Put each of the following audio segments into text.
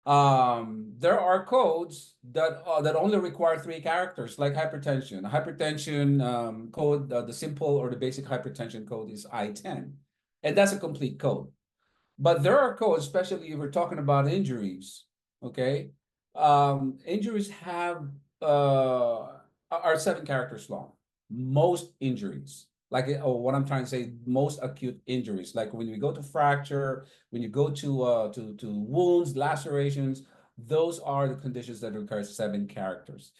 There are codes that only require 3 characters, like hypertension. Hypertension code, the simple or the basic hypertension code is I-10, and that's a complete code. But there are codes, especially if we're talking about injuries. Okay, injuries have are 7 characters long. Most injuries, like what I'm trying to say, most acute injuries, like when you go to fracture, when you go to wounds, lacerations, those are the conditions that require 7 characters.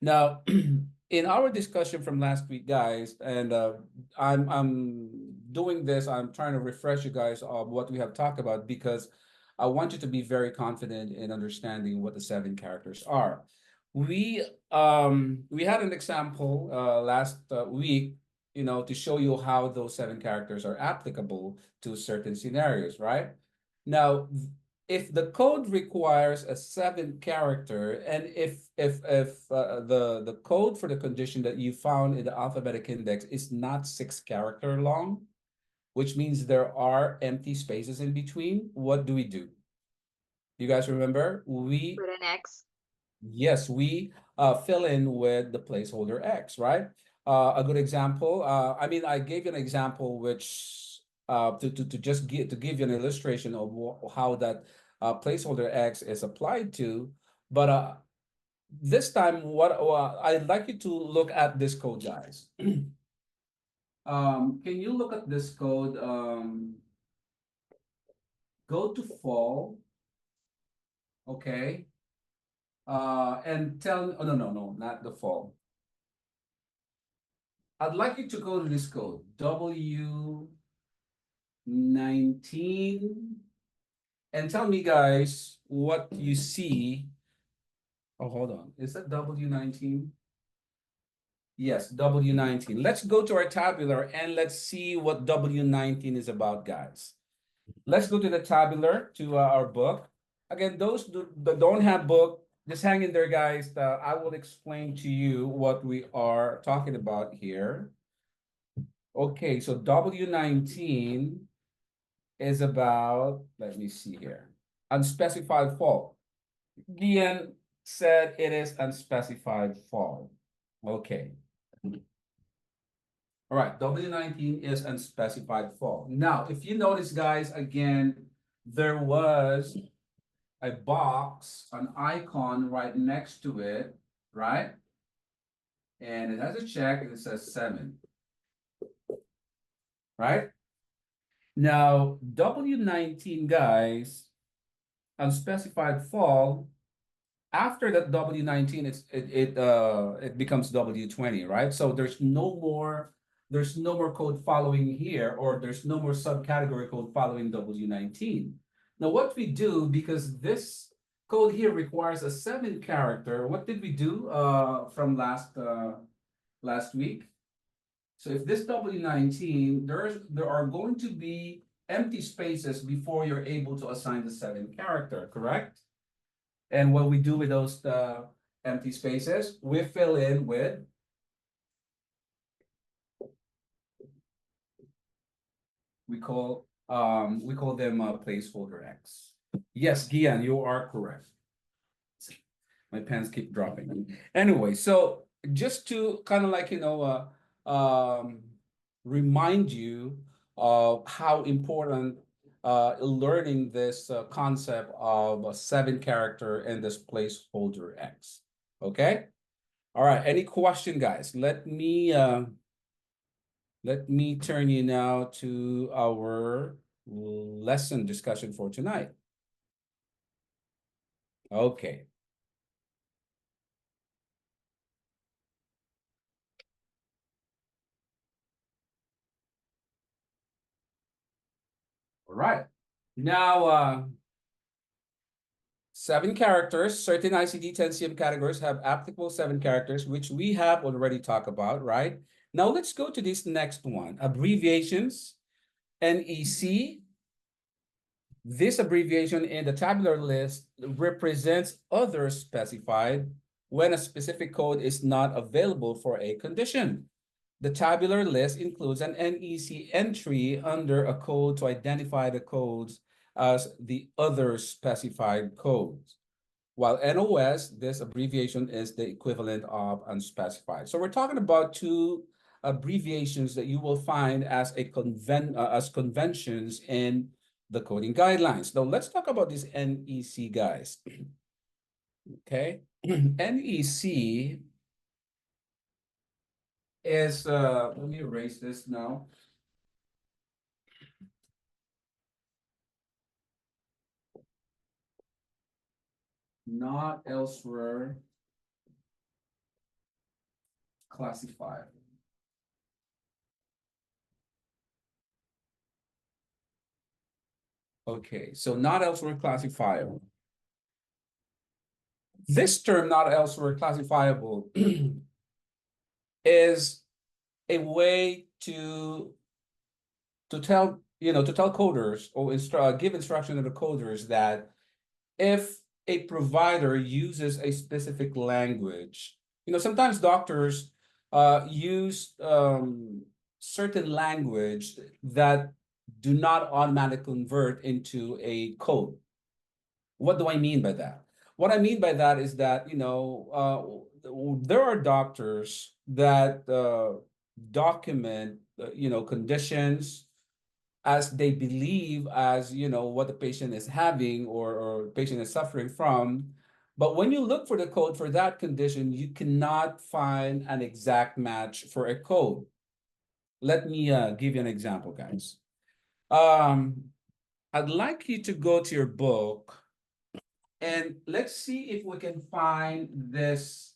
Now, in our discussion from last week, guys, and I'm doing this. I'm trying to refresh you guys of what we have talked about because I want you to be very confident in understanding what the 7 characters are. We had an example last week, to show you how those 7 characters are applicable to certain scenarios, right? Now, if the code requires a 7 character, and if the code for the condition that you found in the alphabetic index is not 6 character long, which means there are empty spaces in between, what do we do? You guys remember? With an X. Yes, we fill in with the placeholder X, right? A good example, I mean, I gave you an example which to just give you an illustration of how that placeholder X is applied to, but this time, I'd like you to look at this code, guys. Can you look at this code? Go to fall, okay? And tell, oh, no, not the fall. I'd like you to go to this code, W19, and tell me, guys, what you see. Oh, hold on. Is that W19? Yes, W19. Let's go to our tabular and let's see what W19 is about, guys. Let's go to the tabular, to our book. Again, those that don't have book, just hang in there, guys. I will explain to you what we are talking about here. Okay, so W19 is about, let me see here, unspecified fault. Gian said it is unspecified fault. Okay. All right, W19 is unspecified fault. Now, if you notice, guys, again, there was a box, an icon right next to it, right? And it has a check and it says 7, right? Now, W19, guys, unspecified fault, after that W19, it becomes W20, right? So there's no more code following here, or there's no more subcategory code following W19. Now, what we do, because this code here requires a 7 character, what did we do from last week? So if this W19, there are going to be empty spaces before you're able to assign the 7 character, correct? And what we do with those empty spaces, we fill in with we call them placeholder X. Yes, Gian, you are correct. My pens keep dropping. Anyway, so just to kind of like remind you of how important learning this concept of a 7 character and this placeholder X. Okay. All right. Any question, guys? Let me turn you now to our lesson discussion for tonight. Okay. All right. Now, 7 characters, certain ICD-10-CM categories have applicable 7 characters, which we have already talked about, right? Now let's go to this next one, abbreviations, NEC. This abbreviation in the tabular list represents others specified when a specific code is not available for a condition. The tabular list includes an NEC entry under a code to identify the codes as the other specified codes. While NOS, this abbreviation is the equivalent of unspecified. So we're talking about two abbreviations that you will find as as conventions in the coding guidelines. Now let's talk about these NEC guys. Okay, NEC is let me erase this now. Not elsewhere classified. Okay, so not elsewhere classifiable. This term, not elsewhere classifiable, is a way to tell, to tell coders or give instruction to the coders that if a provider uses a specific language, sometimes doctors use certain language that do not automatically convert into a code. What do I mean by that? What I mean by that is that, there are doctors that document, conditions as they believe as, what the patient is having or patient is suffering from. But when you look for the code for that condition, you cannot find an exact match for a code. Let me give you an example, guys. I'd like you to go to your book and let's see if we can find this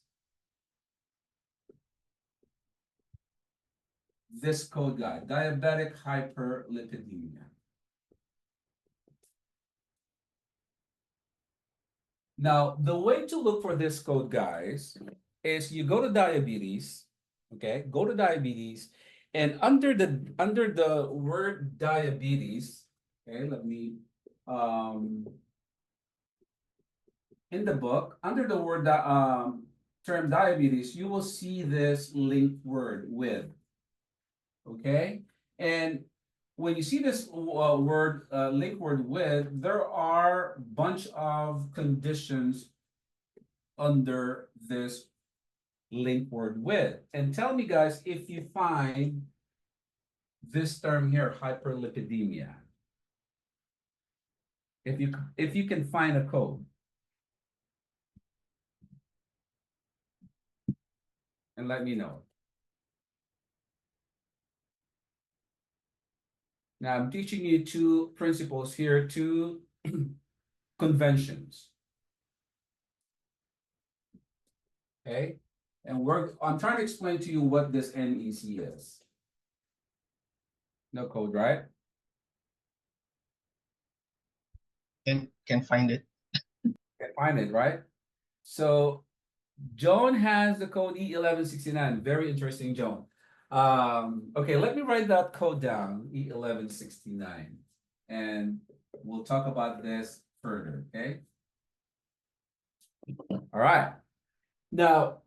code guide, diabetic hyperlipidemia. Now, the way to look for this code, guys, is you go to diabetes, okay? Go to diabetes, and under the word diabetes, okay, let me in the book, under the word term diabetes, you will see this linked word with. Okay, and when you see this word link word with, there are a bunch of conditions under this link word with. And tell me, guys, if you find this term here, hyperlipidemia, if you can find a code. And let me know. Now I'm teaching you two principles here, two conventions. Okay, and I'm trying to explain to you what this NEC is. No code, right? Can find it. Can find it, right? So Joan has the code E1169. Very interesting, Joan. Okay, let me write that code down, E1169, and we'll talk about this further, okay? All right. Now,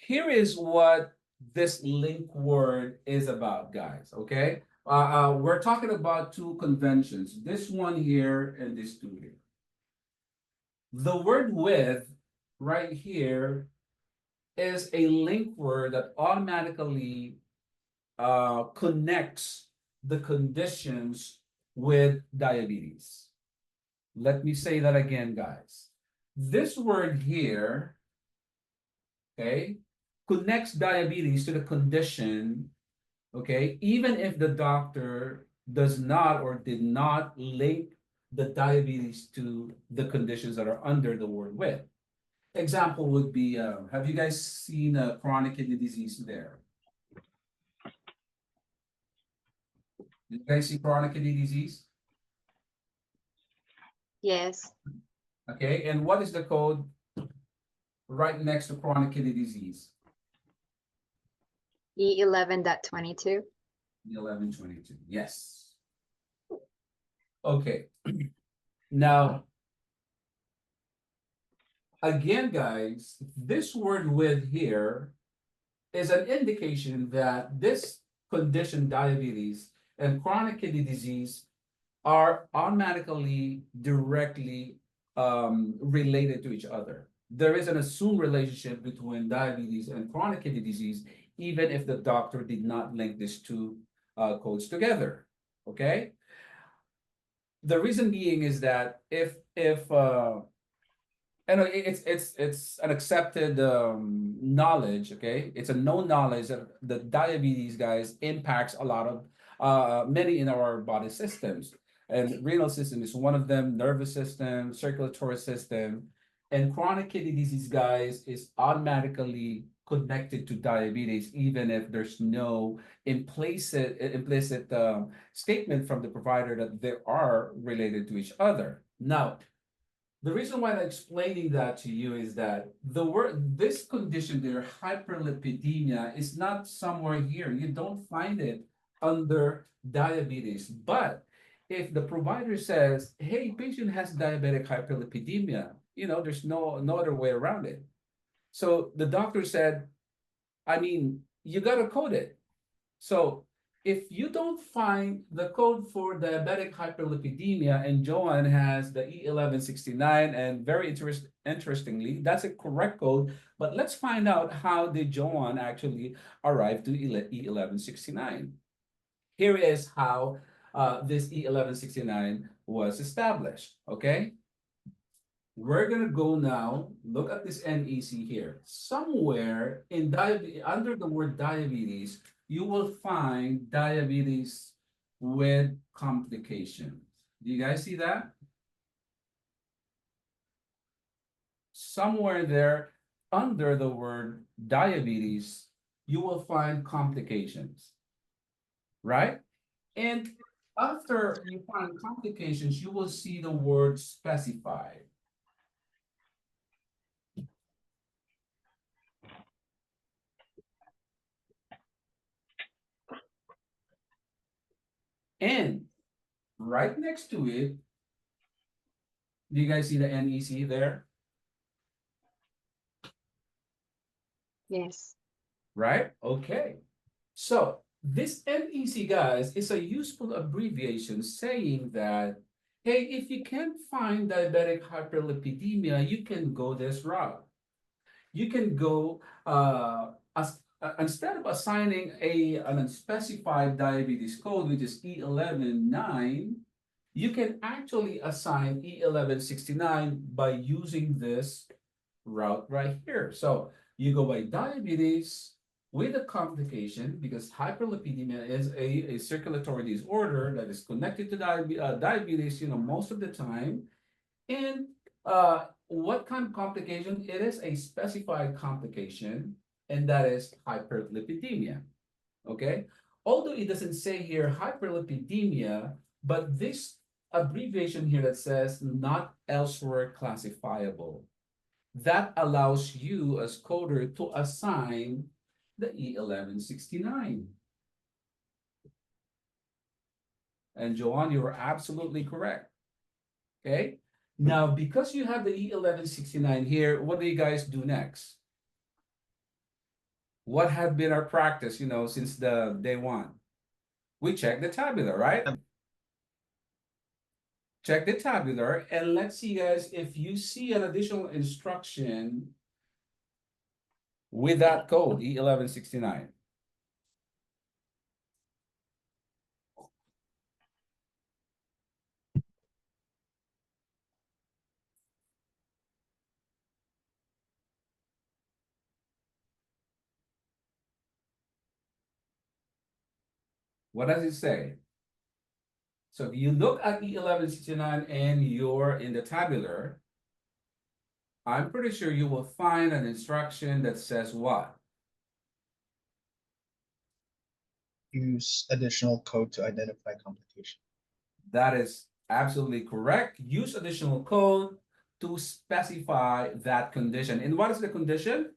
here is what this link word is about, guys, okay? We're talking about two conventions, this one here and this two here. The word with right here is a link word that automatically connects the conditions with diabetes. Let me say that again, guys. This word here, okay, connects diabetes to the condition, okay, even if the doctor does not or did not link the diabetes to the conditions that are under the word with. Example would be, have you guys seen chronic kidney disease there? Did you guys see chronic kidney disease? Yes. Okay, and what is the code right next to chronic kidney disease? E11.22. E1122, yes. Okay, now, again, guys, this word with here is an indication that this condition, diabetes and chronic kidney disease, are automatically directly related to each other. There is an assumed relationship between diabetes and chronic kidney disease, even if the doctor did not link these two codes together. Okay. The reason being is that if and it's an accepted knowledge, okay? It's a known knowledge that the diabetes, guys, impacts a lot of many in our body systems. And renal system is one of them, nervous system, circulatory system, and chronic kidney disease, guys, is automatically connected to diabetes, even if there's no implicit statement from the provider that they are related to each other. Now, the reason why I'm explaining that to you is that this condition there, hyperlipidemia, is not somewhere here. You don't find it under diabetes. But if the provider says, hey, patient has diabetic hyperlipidemia, there's no other way around it. So the doctor said, I mean, you got to code it. So if you don't find the code for diabetic hyperlipidemia, and Joanne has the E1169, and very interestingly, that's a correct code, but let's find out how did Joanne actually arrive to E1169. Here is how this E1169 was established, okay? We're gonna go now, look at this NEC here. Somewhere in under the word diabetes, you will find diabetes with complications. Do you guys see that? Somewhere there, under the word diabetes, you will find complications, right? And after you find complications, you will see the word specified. And right next to it, do you guys see the NEC there? Yes. Right? Okay. So this NEC, guys, is a useful abbreviation saying that, hey, if you can't find diabetic hyperlipidemia, you can go this route. You can go instead of assigning an unspecified diabetes code, which is E119, you can actually assign E1169 by using this route right here. So you go by diabetes with a complication, because hyperlipidemia is a circulatory disorder that is connected to diabetes, most of the time. And what kind of complication? It is a specified complication, and that is hyperlipidemia. Okay. Although it doesn't say here hyperlipidemia, but this abbreviation here that says not elsewhere classifiable, that allows you as coder to assign the E1169. And Joanne, you are absolutely correct. Okay. Now, because you have the E1169 here, what do you guys do next? What had been our practice, since the day one? We check the tabular, right? Check the tabular, and let's see, guys, if you see an additional instruction with that code, E1169. What does it say? So if you look at E1169 and you're in the tabular, I'm pretty sure you will find an instruction that says what? Use additional code to identify complication. That is absolutely correct. Use additional code to specify that condition. And what is the condition?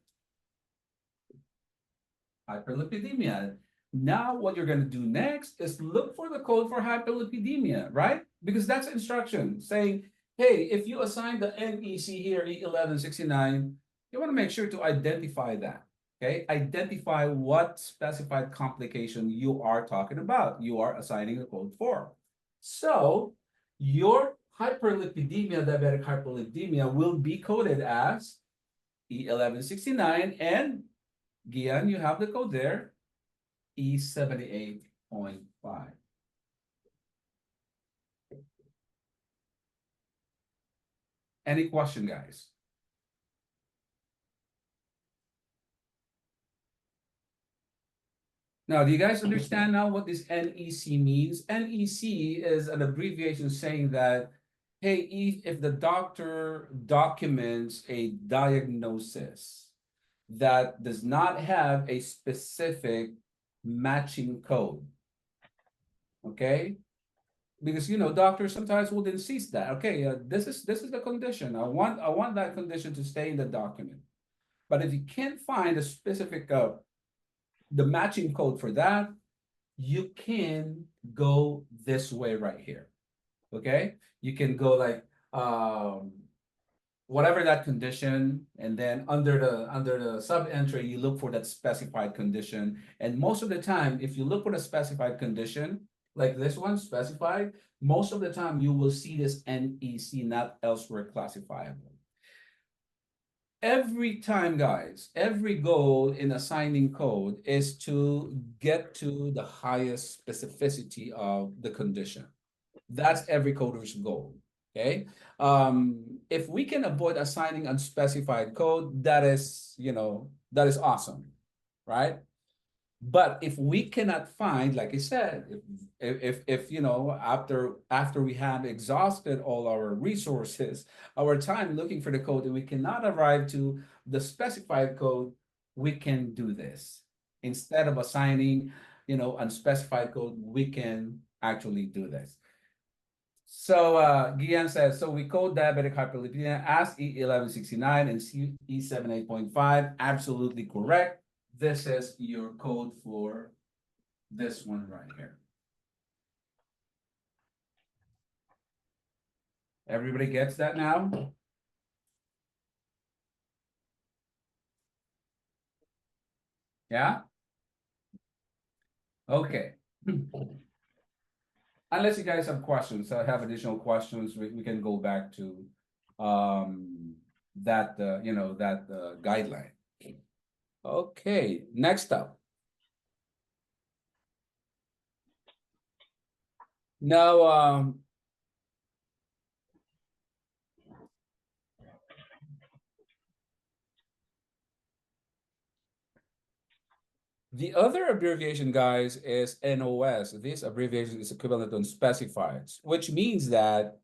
Hyperlipidemia. Now what you're going to do next is look for the code for hyperlipidemia, right? Because that's instruction saying, hey, if you assign the NEC here, E1169, you want to make sure to identify that. Okay, identify what specified complication you are talking about. You are assigning the code for. So your hyperlipidemia, diabetic hyperlipidemia, will be coded as E1169, and Gian, you have the code there, E78.5. Any question, guys? Now, do you guys understand now what this NEC means? NEC is an abbreviation saying that, hey, if the doctor documents a diagnosis that does not have a specific matching code, okay? Because doctors sometimes will insist that, okay, this is the condition. I want that condition to stay in the document. But if you can't find a specific the matching code for that, you can go this way right here. Okay, you can go like whatever that condition, and then under the sub entry, you look for that specified condition. And most of the time, if you look for the specified condition, like this one specified, most of the time you will see this NEC, not elsewhere classifiable. Every time, guys, every goal in assigning code is to get to the highest specificity of the condition. That's every coder's goal. Okay. If we can avoid assigning unspecified code, that is awesome, right? But if we cannot find, like I said, if after we have exhausted all our resources, our time looking for the code, and we cannot arrive to the specified code, we can do this. Instead of assigning, unspecified code, we can actually do this. So Gian says, so we code diabetic hyperlipidemia as E1169 and E78.5. Absolutely correct. This is your code for this one right here. Everybody gets that now? Yeah? Okay. Unless you guys have questions, I have additional questions, we can go back to that guideline. Okay, next up. Now, the other abbreviation, guys, is NOS. This abbreviation is equivalent to unspecified, which means that,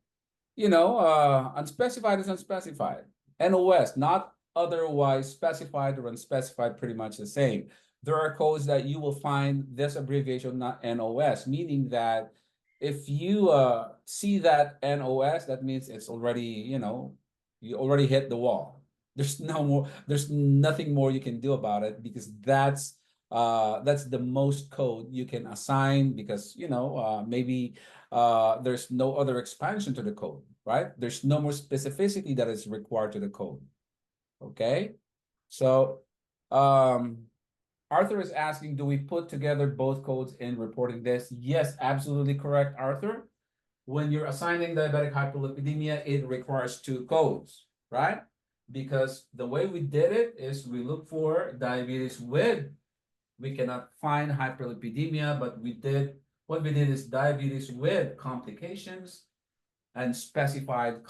unspecified is unspecified. NOS, not otherwise specified or unspecified, pretty much the same. There are codes that you will find this abbreviation, not NOS, meaning that if you see that NOS, that means it's already, you already hit the wall. There's nothing more you can do about it, because that's the most code you can assign, because maybe there's no other expansion to the code, right? There's no more specificity that is required to the code. Okay, so Arthur is asking, do we put together both codes in reporting this? Yes, absolutely correct, Arthur. When you're assigning diabetic hyperlipidemia, it requires two codes, right? Because the way we did it is we look for diabetes with, we cannot find hyperlipidemia, but what we did is diabetes with complications and specified,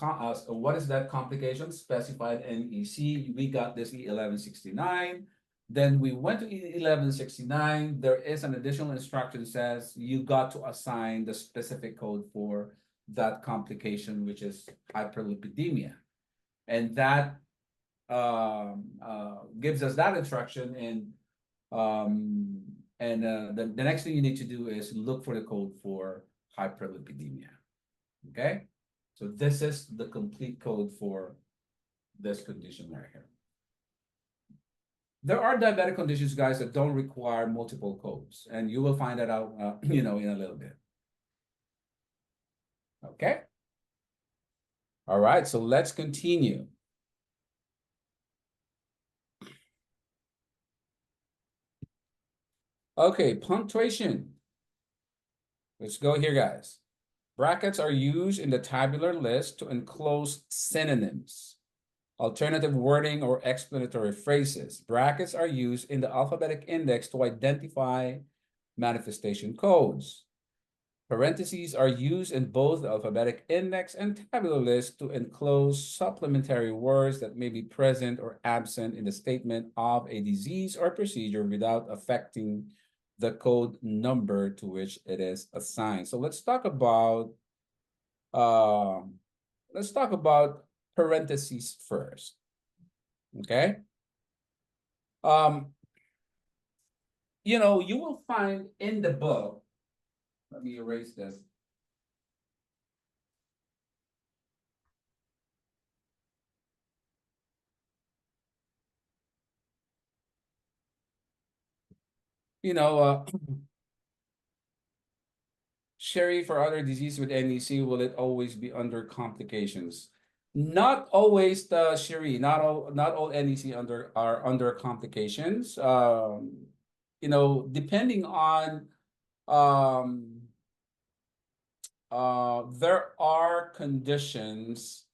what is that complication? Specified NEC, we got this E1169. Then we went to E1169, there is an additional instruction that says you got to assign the specific code for that complication, which is hyperlipidemia. And that gives us that instruction, and the next thing you need to do is look for the code for hyperlipidemia. Okay, so this is the complete code for this condition right here. There are diabetic conditions, guys, that don't require multiple codes, and you will find that out, in a little bit. Okay. All right, so let's continue. Okay, punctuation. Let's go here, guys. Brackets are used in the tabular list to enclose synonyms, alternative wording, or explanatory phrases. Brackets are used in the alphabetic index to identify manifestation codes. Parentheses are used in both the alphabetic index and tabular list to enclose supplementary words that may be present or absent in the statement of a disease or procedure without affecting the code number to which it is assigned. So let's talk about parentheses first. Okay. You know, you will find in the book, let me erase this. You know, Sherry, for other disease with NEC, will it always be under complications? Not always, Sherry. Not all NEC are under complications. You know, depending on there are conditions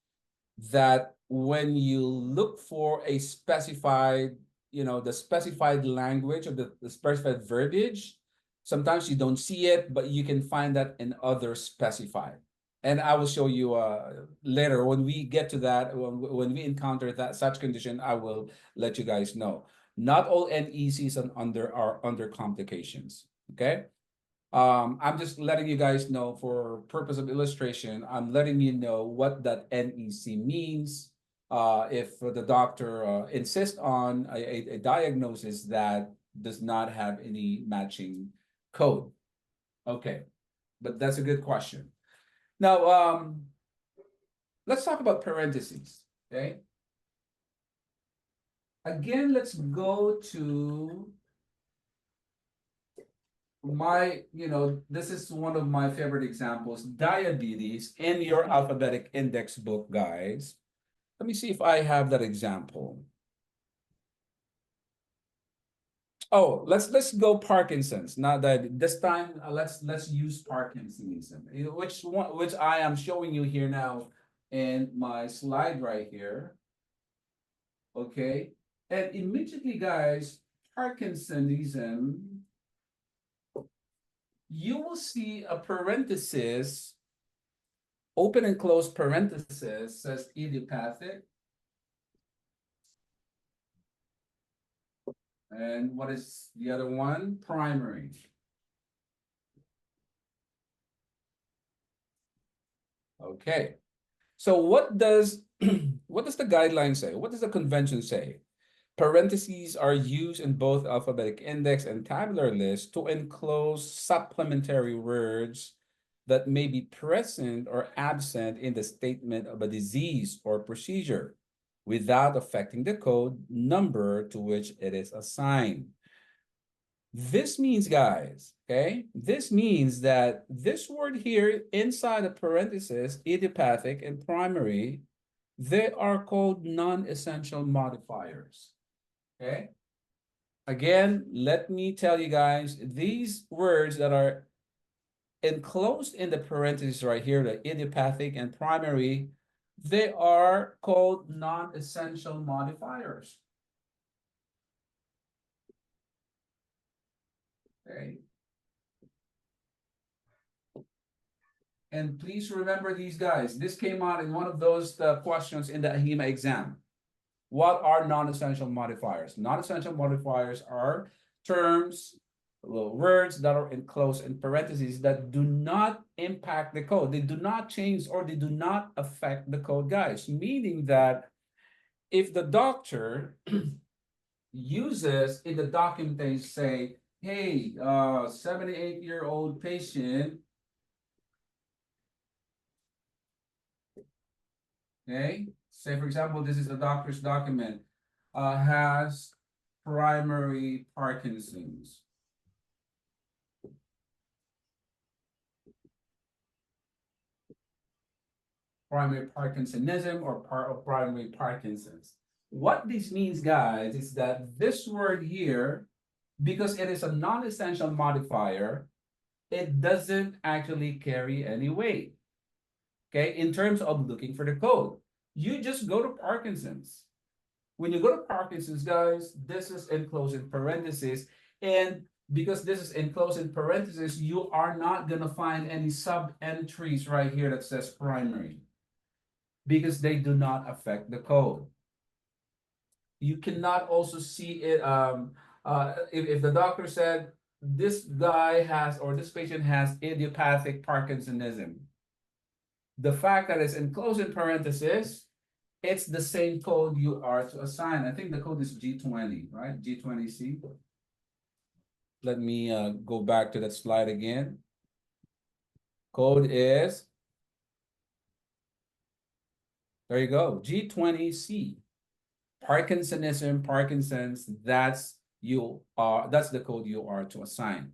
that when you look for a specified, you know, the specified language of the specified verbiage, sometimes you don't see it, but you can find that in other specified. And I will show you later when we get to that, when we encounter that such condition, I will let you guys know. Not all NECs are under complications, okay? I'm just letting you guys know for purpose of illustration, I'm letting you know what that NEC means. If the doctor insists on a diagnosis that does not have any matching code. Okay, but that's a good question. Now, let's talk about parentheses, okay? Again, let's go to this is one of my favorite examples, diabetes in your alphabetic index book, guys. Let me see if I have that example. Oh, let's go Parkinson's. Not that this time. Let's use Parkinsonism, which I am showing you here now in my slide right here. Okay, and immediately, guys, Parkinsonism. You will see a parenthesis, open and close parenthesis, says idiopathic. And what is the other one? Primary. Okay. So what does the guideline say? What does the convention say? Parentheses are used in both alphabetic index and tabular list to enclose supplementary words that may be present or absent in the statement of a disease or procedure without affecting the code number to which it is assigned. This means, guys, okay, this means that this word here inside the parenthesis, idiopathic and primary, they are called non-essential modifiers. Okay. Again, let me tell you guys, these words that are enclosed in the parentheses right here, the idiopathic and primary, they are called non-essential modifiers. Okay. And please remember these guys. This came out in one of those questions in the AHIMA exam. What are non-essential modifiers? Non-essential modifiers are terms, little words that are enclosed in parentheses that do not impact the code. They do not change or they do not affect the code, guys. Meaning that if the doctor uses in the documentation, say, hey, 78-year-old patient, okay, say for example, this is a doctor's document, has primary Parkinson's. Primary Parkinsonism or primary Parkinson's. What this means, guys, is that this word here, because it is a non-essential modifier, it doesn't actually carry any weight. Okay, in terms of looking for the code, you just go to Parkinson's. When you go to Parkinson's, guys, this is enclosed in parentheses. And because this is enclosed in parentheses, you are not going to find any sub-entries right here that says primary because they do not affect the code. You cannot also see it if the doctor said this guy has or this patient has idiopathic Parkinsonism. The fact that it's enclosed in parentheses, it's the same code you are to assign. I think the code is G20, right? G20C. Let me go back to that slide again. Code is, there you go, G20C. Parkinsonism, Parkinson's, that's the code you are to assign.